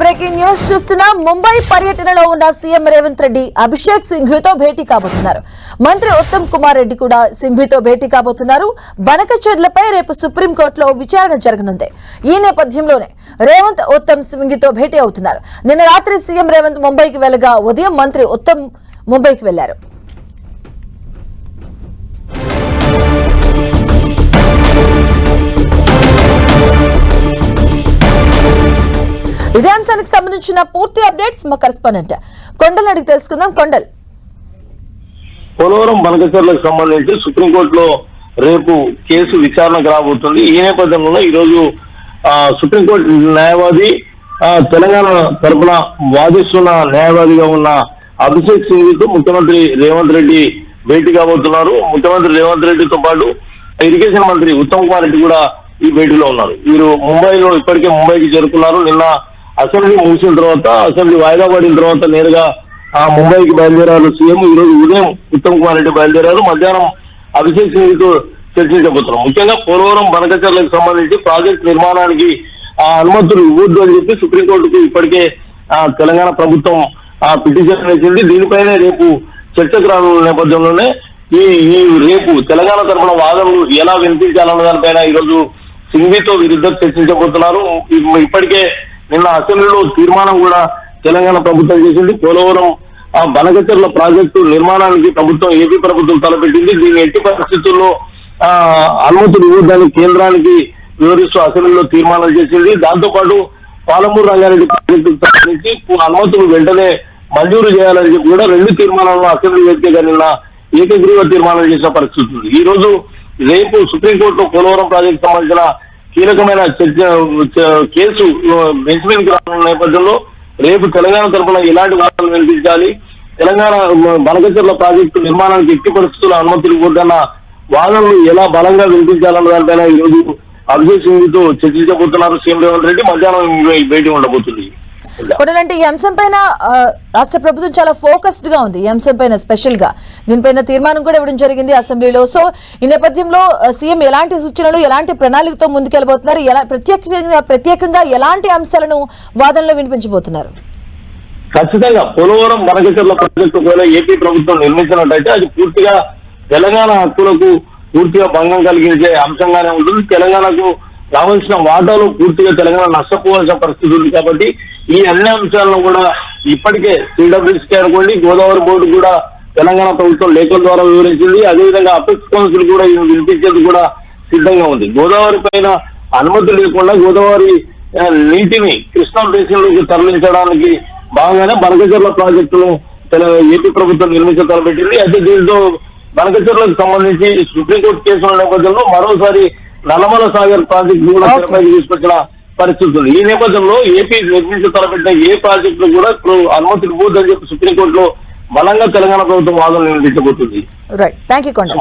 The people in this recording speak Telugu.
బ్రేకింగ్ న్యూస్ చూస్తున్నా. ముంబై పర్యటనలో ఉన్న సీఎం రేవంత్ రెడ్డి అభిషేక్ సింఘ్వీతో భేటీ కాబోతున్నారు. మంత్రి ఉత్తమ్ కుమార్ రెడ్డి కూడా సింఘ్వీతో భేటీ కాబోతున్నారు. బనకచెర్లపై రేపు సుప్రీంకోర్టులో విచారణ జరగనుంది. ఈ నేపథ్యంలోనే రేవంత్ ఉత్తమ్ సింఘ్వీతో భేటీ అవుతున్నారు. నిన్న రాత్రి సీఎం రేవంత్ ముంబైకి వెళ్లగా ఉదయం మంత్రి ఉత్తమ్ ముంబైకి వెళ్లారు. ఇదే అంశానికి సంబంధించిన పూర్తి అప్డేట్స్ మా కరెస్పాండెంట్ కొండల్ అడిగి తెలుసుకుందాం. కొండల్, పోలవరం బనకచెర్లకు సంబంధించి సుప్రీంకోర్టులో రేపు కేసు విచారణకు రాబోతుంది. ఈ నేపథ్యంలో ఈరోజు సుప్రీంకోర్టు న్యాయవాది తెలంగాణ తరఫున వాదిస్తున్న న్యాయవాదిగా ఉన్న అభిషేక్ సింఘ్వీతో ముఖ్యమంత్రి రేవంత్ రెడ్డి భేటీ కాబోతున్నారు. ముఖ్యమంత్రి రేవంత్ రెడ్డితో పాటు ఇరిగేషన్ మంత్రి ఉత్తమ్ కుమార్ రెడ్డి కూడా ఈ భేటీలో ఉన్నారు. వీరు ముంబైలో ఇప్పటికే ముంబైకి చేరుకున్నారు. నిన్న అసెంబ్లీ ముగిసిన తర్వాత, అసెంబ్లీ వాయిదా పడిన తర్వాత నేరుగా ముంబైకి బయలుదేరారు సీఎం. ఈ రోజు ఉదయం ఉత్తమ్ కుమార్ రెడ్డి బయలుదేరారు. మధ్యాహ్నం అభిషేక్ సింఘ్వీతో చర్చించబోతున్నారు. ముఖ్యంగా పోలవరం బనకచెర్లకు సంబంధించి ప్రాజెక్టు నిర్మాణానికి అనుమతులు ఇవ్వద్దు అని చెప్పి సుప్రీంకోర్టుకు ఇప్పటికే తెలంగాణ ప్రభుత్వం పిటిషన్ వేసింది. దీనిపైనే రేపు చర్చకు రానున్న నేపథ్యంలోనే ఈ రేపు తెలంగాణ తరఫున వాదనలు ఎలా వినిపించాలన్న దానిపైన ఈరోజు సింఘ్వీతో వీరిద్దరు చర్చించబోతున్నారు. ఇప్పటికే నిన్న అసెంబ్లీలో తీర్మానం కూడా తెలంగాణ ప్రభుత్వం చేసింది. పోలవరం బనకచెర్ల ప్రాజెక్టు నిర్మాణానికి ప్రభుత్వం ఏపీ ప్రభుత్వం తలపెట్టింది. దీన్ని ఎట్టి పరిస్థితుల్లో అనుమతులు ఇవ్వద్దని కేంద్రానికి వివరిస్తూ అసెంబ్లీలో తీర్మానం చేసింది. దాంతో పాటు పాలమూరు రంగారెడ్డి ప్రాజెక్టుకు సంబంధించి అనుమతులు వెంటనే మంజూరు చేయాలని చెప్పి కూడా రెండు తీర్మానాలను అసెంబ్లీ వేదికగా నిన్న ఏకగ్రీవ తీర్మానం చేసిన పరిస్థితి ఉంది. ఈ రోజు రేపు సుప్రీంకోర్టులో పోలవరం ప్రాజెక్టు సంబంధించిన కీలకమైన కేసు బెంచ్ మీదకి రానున్న నేపథ్యంలో రేపు తెలంగాణ తరఫున ఎలాంటి వాదనలు వినిపించాలి, తెలంగాణ బనకచెర్ల ప్రాజెక్టు నిర్మాణానికి ఎట్టి పరిస్థితుల్లో అనుమతులు ఇవ్వద్దన్న వాదనలు ఎలా బలంగా వినిపించాలన్న దానిపైన ఈ రోజు అభిషేక్ సింఘ్వీతో చర్చించబోతున్నారు సీఎం రేవంత్ రెడ్డి. మధ్యాహ్నం భేటీ ఉండబోతుంది. కొడాలంటే ఈ అంశం పైన రాష్ట్ర ప్రభుత్వం చాలా ఫోకస్డ్ గా ఉంది. ఈ అంశం పైన స్పెషల్ గా దీనిపైన తీర్మానం కూడా ఇవ్వడం జరిగింది అసెంబ్లీలో. సో ఈ నేపథ్యంలో సీఎం ఎలాంటి సూచనలు, ఎలాంటి ప్రణాళికతో ముందుకెళ్లబోతున్నారు, ప్రత్యేకంగా ఎలాంటి అంశాలను వాదనలో వినిపించబోతున్నారు? ఖచ్చితంగా పోలవరం బనకచెర్ల ప్రాజెక్టు కూడా ఏపీ ప్రభుత్వం నిర్మించినట్టయితే అది పూర్తిగా తెలంగాణ హక్కులకు పూర్తిగా భంగం కలిగించే అంశంగానే ఉంటుంది. తెలంగాణకు రావాల్సిన వాటాలు పూర్తిగా తెలంగాణ నష్టపోవాల్సిన పరిస్థితి ఉంది. కాబట్టి ఈ అన్ని అంశాలను కూడా ఇప్పటికే సిడబ్ల్యూసీ అనుకోండి, గోదావరి బోర్డు కూడా తెలంగాణ ప్రభుత్వం లేఖల ద్వారా వివరించింది. అదేవిధంగా అపెక్స్ కౌన్సిల్ కూడా వినిపించేది కూడా సిద్ధంగా ఉంది. గోదావరి పైన అనుమతి లేకుండా గోదావరి నీటిని కృష్ణా బేసిన్లోకి తరలించడానికి భాగంగానే బనకచెర్ల ప్రాజెక్టును ఏపీ ప్రభుత్వం నిర్మించ తలపెట్టింది. అయితే దీంతో బనకచెర్లకు సంబంధించి సుప్రీంకోర్టు కేసుల నేపథ్యంలో మరోసారి నల్లమల సాగర్ ప్రాజెక్టు కూడా తెరపైకి తీసుకొచ్చిన పరిస్థితి ఉంది. ఈ నేపథ్యంలో ఏపీ నిర్మించ తలపెట్టిన ఏ ప్రాజెక్టులు కూడా ఇప్పుడు అనుమతులు ఇవ్వద్దని చెప్పి సుప్రీంకోర్టులో బలంగా తెలంగాణ ప్రభుత్వం వాదనలు వినిపించబోతుంది. రైట్, థాంక్యూ కొండ.